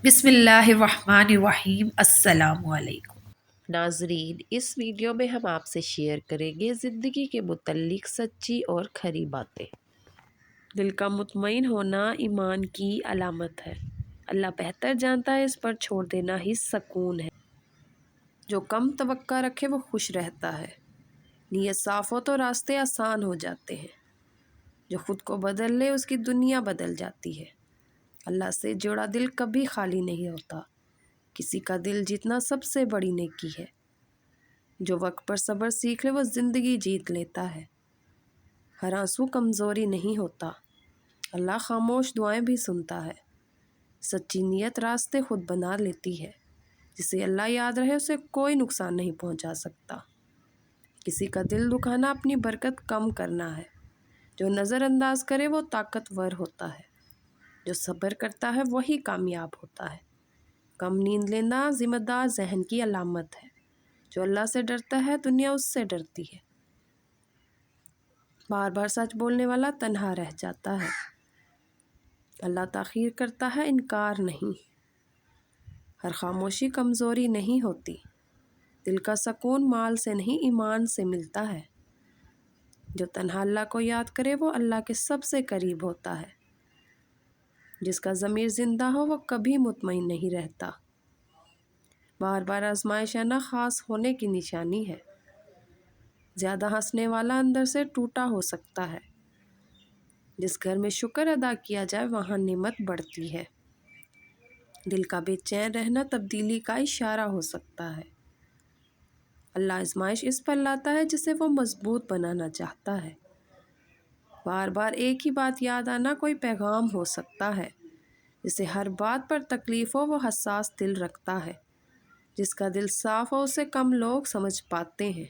بسم اللہ الرحمن الرحیم۔ السلام علیکم ناظرین، اس ویڈیو میں ہم آپ سے شیئر کریں گے زندگی کے متعلق سچی اور کھری باتیں۔ دل کا مطمئن ہونا ایمان کی علامت ہے۔ اللہ بہتر جانتا ہے، اس پر چھوڑ دینا ہی سکون ہے۔ جو کم توقع رکھے وہ خوش رہتا ہے۔ نیت صاف ہو تو راستے آسان ہو جاتے ہیں۔ جو خود کو بدل لے اس کی دنیا بدل جاتی ہے۔ اللہ سے جڑا دل کبھی خالی نہیں ہوتا۔ کسی کا دل جیتنا سب سے بڑی نیکی ہے۔ جو وقت پر صبر سیکھ لے وہ زندگی جیت لیتا ہے۔ ہر آنسو کمزوری نہیں ہوتا۔ اللہ خاموش دعائیں بھی سنتا ہے۔ سچی نیت راستے خود بنا لیتی ہے۔ جسے اللہ یاد رہے اسے کوئی نقصان نہیں پہنچا سکتا۔ کسی کا دل دکھانا اپنی برکت کم کرنا ہے۔ جو نظر انداز کرے وہ طاقتور ہوتا ہے۔ جو صبر کرتا ہے وہی کامیاب ہوتا ہے۔ کم نیند لینا ذمہ دار ذہن کی علامت ہے۔ جو اللہ سے ڈرتا ہے دنیا اس سے ڈرتی ہے۔ بار بار سچ بولنے والا تنہا رہ جاتا ہے۔ اللہ تاخیر کرتا ہے، انکار نہیں۔ ہر خاموشی کمزوری نہیں ہوتی۔ دل کا سکون مال سے نہیں ایمان سے ملتا ہے۔ جو تنہا اللہ کو یاد کرے وہ اللہ کے سب سے قریب ہوتا ہے۔ جس کا ضمیر زندہ ہو وہ کبھی مطمئن نہیں رہتا۔ بار بار آزمائش آنا خاص ہونے کی نشانی ہے۔ زیادہ ہنسنے والا اندر سے ٹوٹا ہو سکتا ہے۔ جس گھر میں شکر ادا کیا جائے وہاں نعمت بڑھتی ہے۔ دل کا بے چین رہنا تبدیلی کا اشارہ ہو سکتا ہے۔ اللہ آزمائش اس پر لاتا ہے جسے وہ مضبوط بنانا چاہتا ہے۔ بار بار ایک ہی بات یاد آنا کوئی پیغام ہو سکتا ہے۔ جسے ہر بات پر تکلیف ہو وہ حساس دل رکھتا ہے۔ جس کا دل صاف ہو اسے کم لوگ سمجھ پاتے ہیں۔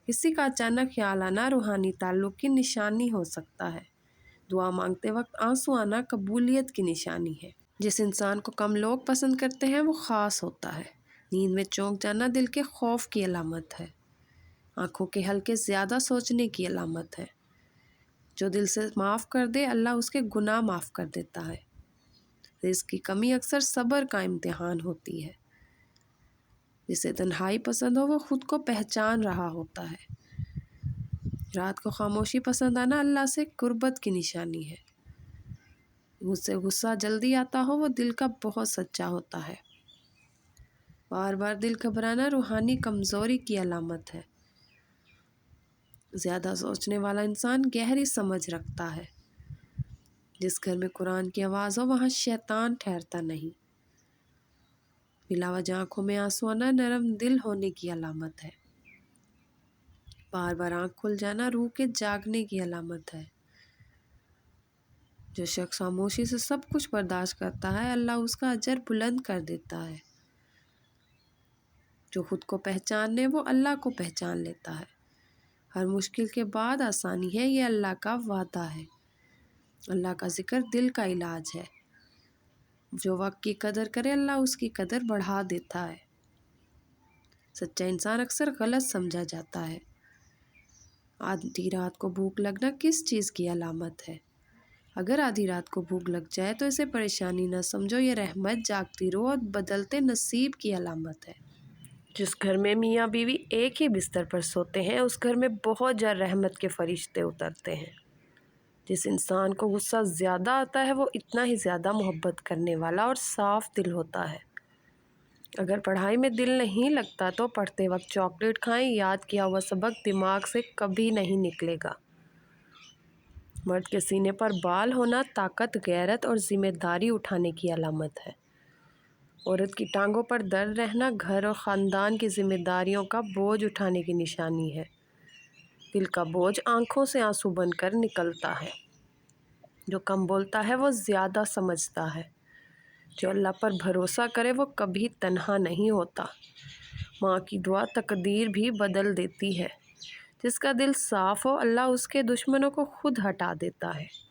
کسی کا اچانک خیال آنا روحانی تعلق کی نشانی ہو سکتا ہے۔ دعا مانگتے وقت آنسو آنا قبولیت کی نشانی ہے۔ جس انسان کو کم لوگ پسند کرتے ہیں وہ خاص ہوتا ہے۔ نیند میں چونک جانا دل کے خوف کی علامت ہے۔ آنکھوں کے حلقے زیادہ سوچنے کی علامت ہے۔ جو دل سے معاف کر دے اللہ اس کے گناہ معاف کر دیتا ہے۔ رزق کی کمی اکثر صبر کا امتحان ہوتی ہے۔ جسے تنہائی پسند ہو وہ خود کو پہچان رہا ہوتا ہے۔ رات کو خاموشی پسند آنا اللہ سے قربت کی نشانی ہے۔ مجھ سے غصہ جلدی آتا ہو وہ دل کا بہت سچا ہوتا ہے۔ بار بار دل گھبرانا روحانی کمزوری کی علامت ہے۔ زیادہ سوچنے والا انسان گہری سمجھ رکھتا ہے۔ جس گھر میں قرآن کی آواز ہو وہاں شیطان ٹھہرتا نہیں۔ بلا وجہ آنکھوں میں آنسو آنا نرم دل ہونے کی علامت ہے۔ بار بار آنکھ کھل جانا روح کے جاگنے کی علامت ہے۔ جو شخص خاموشی سے سب کچھ برداشت کرتا ہے اللہ اس کا اجر بلند کر دیتا ہے۔ جو خود کو پہچان لے وہ اللہ کو پہچان لیتا ہے۔ ہر مشکل کے بعد آسانی ہے، یہ اللہ کا وعدہ ہے۔ اللہ کا ذکر دل کا علاج ہے۔ جو وقت کی قدر کرے اللہ اس کی قدر بڑھا دیتا ہے۔ سچا انسان اکثر غلط سمجھا جاتا ہے۔ آدھی رات کو بھوک لگنا کس چیز کی علامت ہے؟ اگر آدھی رات کو بھوک لگ جائے تو اسے پریشانی نہ سمجھو، یہ رحمت جاگتی روح اور بدلتے نصیب کی علامت ہے۔ جس گھر میں میاں بیوی ایک ہی بستر پر سوتے ہیں اس گھر میں بہت جلد رحمت کے فرشتے اترتے ہیں۔ جس انسان کو غصہ زیادہ آتا ہے وہ اتنا ہی زیادہ محبت کرنے والا اور صاف دل ہوتا ہے۔ اگر پڑھائی میں دل نہیں لگتا تو پڑھتے وقت چاکلیٹ کھائیں، یاد کیا ہوا سبق دماغ سے کبھی نہیں نکلے گا۔ مرد کے سینے پر بال ہونا طاقت، غیرت اور ذمہ داری اٹھانے کی علامت ہے۔ عورت کی ٹانگوں پر درد رہنا گھر اور خاندان کی ذمہ داریوں کا بوجھ اٹھانے کی نشانی ہے۔ دل کا بوجھ آنکھوں سے آنسو بن کر نکلتا ہے۔ جو کم بولتا ہے وہ زیادہ سمجھتا ہے۔ جو اللہ پر بھروسہ کرے وہ کبھی تنہا نہیں ہوتا۔ ماں کی دعا تقدیر بھی بدل دیتی ہے۔ جس کا دل صاف ہو اللہ اس کے دشمنوں کو خود ہٹا دیتا ہے۔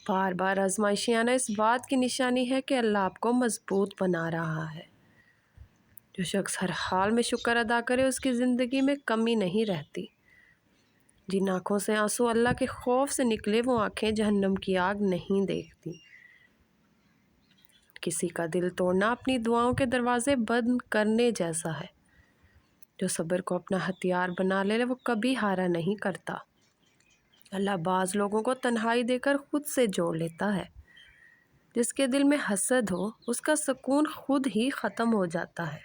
بار بار آزمائشیں آنا اس بات کی نشانی ہے کہ اللہ آپ کو مضبوط بنا رہا ہے۔ جو شخص ہر حال میں شکر ادا کرے اس کی زندگی میں کمی نہیں رہتی۔ جن آنکھوں سے آنسو اللہ کے خوف سے نکلے وہ آنکھیں جہنم کی آگ نہیں دیکھتی۔ کسی کا دل توڑنا اپنی دعاؤں کے دروازے بند کرنے جیسا ہے۔ جو صبر کو اپنا ہتھیار بنا لے وہ کبھی ہارا نہیں کرتا۔ اللہ بعض لوگوں کو تنہائی دے کر خود سے جوڑ لیتا ہے۔ جس کے دل میں حسد ہو اس کا سکون خود ہی ختم ہو جاتا ہے۔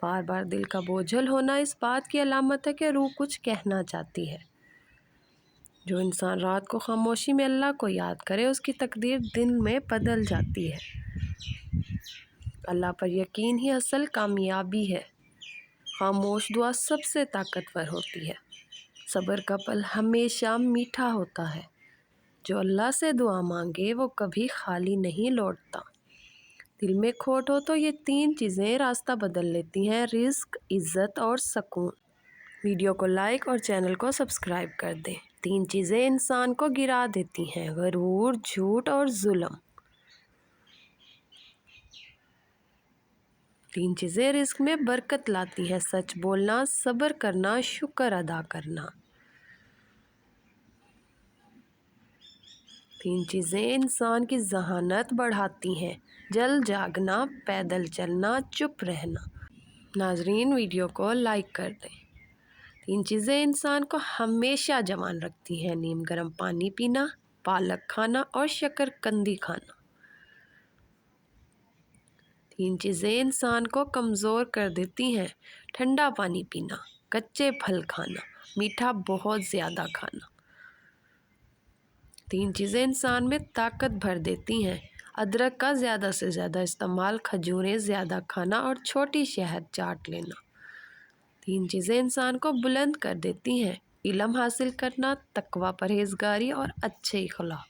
بار بار دل کا بوجھل ہونا اس بات کی علامت ہے کہ روح کچھ کہنا چاہتی ہے۔ جو انسان رات کو خاموشی میں اللہ کو یاد کرے اس کی تقدیر دن میں بدل جاتی ہے۔ اللہ پر یقین ہی اصل کامیابی ہے۔ خاموش دعا سب سے طاقتور ہوتی ہے۔ صبر کا پل ہمیشہ میٹھا ہوتا ہے۔ جو اللہ سے دعا مانگے وہ کبھی خالی نہیں لوٹتا۔ دل میں کھوٹ ہو تو یہ 3 چیزیں راستہ بدل لیتی ہیں: رزق، عزت اور سکون۔ ویڈیو کو لائک اور چینل کو سبسکرائب کر دیں۔ 3 چیزیں انسان کو گرا دیتی ہیں: غرور، جھوٹ اور ظلم۔ 3 چیزیں رزق میں برکت لاتی ہیں: سچ بولنا، صبر کرنا، شکر ادا کرنا۔ 3 چیزیں انسان کی ذہانت بڑھاتی ہیں: جلد جاگنا، پیدل چلنا، چپ رہنا۔ ناظرین ویڈیو کو لائک کر دیں۔ 3 چیزیں انسان کو ہمیشہ جوان رکھتی ہیں: نیم گرم پانی پینا، پالک کھانا اور شکرکندی کھانا۔ 3 چیزیں انسان کو کمزور کر دیتی ہیں: ٹھنڈا پانی پینا، کچے پھل کھانا، میٹھا بہت زیادہ کھانا۔ 3 چیزیں انسان میں طاقت بھر دیتی ہیں: ادرک کا زیادہ سے زیادہ استعمال، کھجوریں زیادہ کھانا اور چھوٹی شہد چاٹ لینا۔ 3 چیزیں انسان کو بلند کر دیتی ہیں: علم حاصل کرنا، تقوی، پرہیزگاری اور اچھے اخلاق۔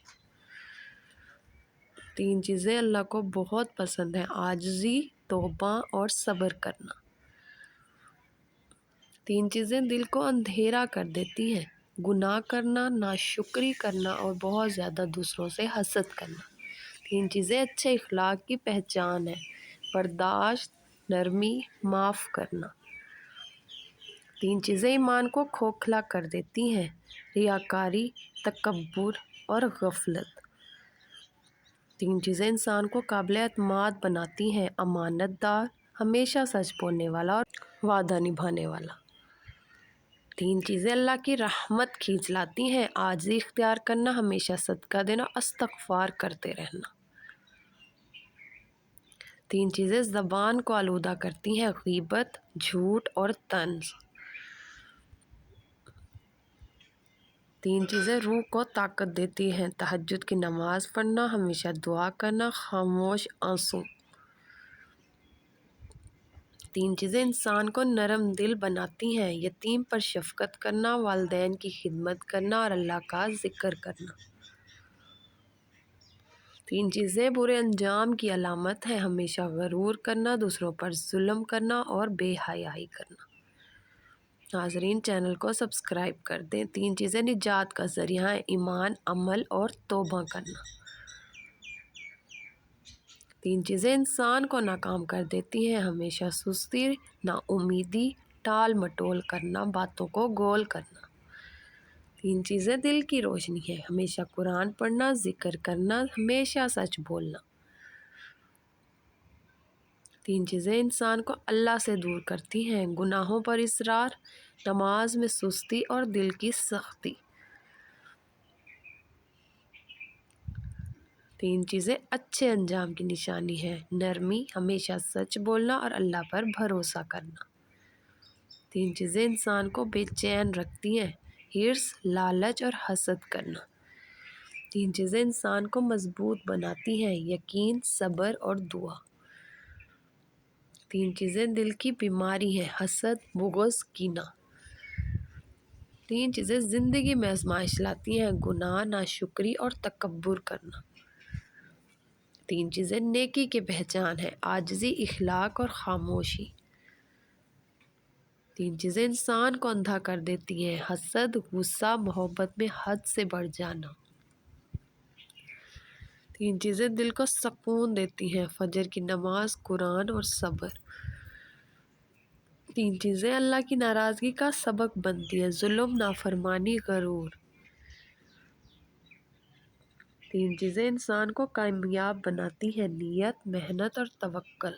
3 چیزیں اللہ کو بہت پسند ہیں: عاجزی، توبہ اور صبر کرنا۔ 3 چیزیں دل کو اندھیرا کر دیتی ہیں: گناہ کرنا، ناشکری کرنا اور بہت زیادہ دوسروں سے حسد کرنا۔ 3 چیزیں اچھے اخلاق کی پہچان ہیں: برداشت، نرمی، معاف کرنا۔ 3 چیزیں ایمان کو کھوکھلا کر دیتی ہیں: ریاکاری، تکبر اور غفلت۔ 3 چیزیں انسان کو قابل اعتماد بناتی ہیں: امانت دار، ہمیشہ سچ بولنے والا اور وعدہ نبھانے والا۔ 3 چیزیں اللہ کی رحمت کھینچ لاتی ہیں: عاجزی اختیار کرنا، ہمیشہ صدقہ دینا، استغفار کرتے رہنا۔ 3 چیزیں زبان کو آلودہ کرتی ہیں: غیبت، جھوٹ اور طنز۔ 3 چیزیں روح کو طاقت دیتی ہیں: تہجد کی نماز پڑھنا، ہمیشہ دعا کرنا، خاموش آنسو۔ 3 چیزیں انسان کو نرم دل بناتی ہیں: یتیم پر شفقت کرنا، والدین کی خدمت کرنا اور اللہ کا ذکر کرنا۔ 3 چیزیں برے انجام کی علامت ہیں: ہمیشہ غرور کرنا، دوسروں پر ظلم کرنا اور بے حیائی کرنا۔ ناظرین چینل کو سبسکرائب کر دیں۔ 3 چیزیں نجات کا ذریعہ ہیں: ایمان، عمل اور توبہ کرنا۔ 3 چیزیں انسان کو ناکام کر دیتی ہیں: ہمیشہ سستی، نا امیدی، ٹال مٹول کرنا، باتوں کو گول کرنا۔ 3 چیزیں دل کی روشنی ہے: ہمیشہ قرآن پڑھنا، ذکر کرنا، ہمیشہ سچ بولنا۔ 3 چیزیں انسان کو اللہ سے دور کرتی ہیں: گناہوں پر اصرار، نماز میں سستی اور دل کی سختی۔ 3 چیزیں اچھے انجام کی نشانی ہیں: نرمی، ہمیشہ سچ بولنا اور اللہ پر بھروسہ کرنا۔ 3 چیزیں انسان کو بے چین رکھتی ہیں: حرص، لالچ اور حسد کرنا۔ 3 چیزیں انسان کو مضبوط بناتی ہیں: یقین، صبر اور دعا۔ 3 چیزیں دل کی بیماری ہیں: حسد، بغض، کینہ۔ 3 چیزیں زندگی میں آزمائش لاتی ہیں: گناہ، ناشکری اور تکبر کرنا۔ 3 چیزیں نیکی کی پہچان ہیں: عاجزی، اخلاق اور خاموشی۔ 3 چیزیں انسان کو اندھا کر دیتی ہیں: حسد، غصہ، محبت میں حد سے بڑھ جانا۔ 3 چیزیں دل کو سکون دیتی ہیں: فجر کی نماز، قرآن اور صبر۔ 3 چیزیں اللہ کی ناراضگی کا سبب بنتی ہیں: ظلم، نافرمانی، غرور۔ 3 چیزیں انسان کو کامیاب بناتی ہیں: نیت، محنت اور توکل۔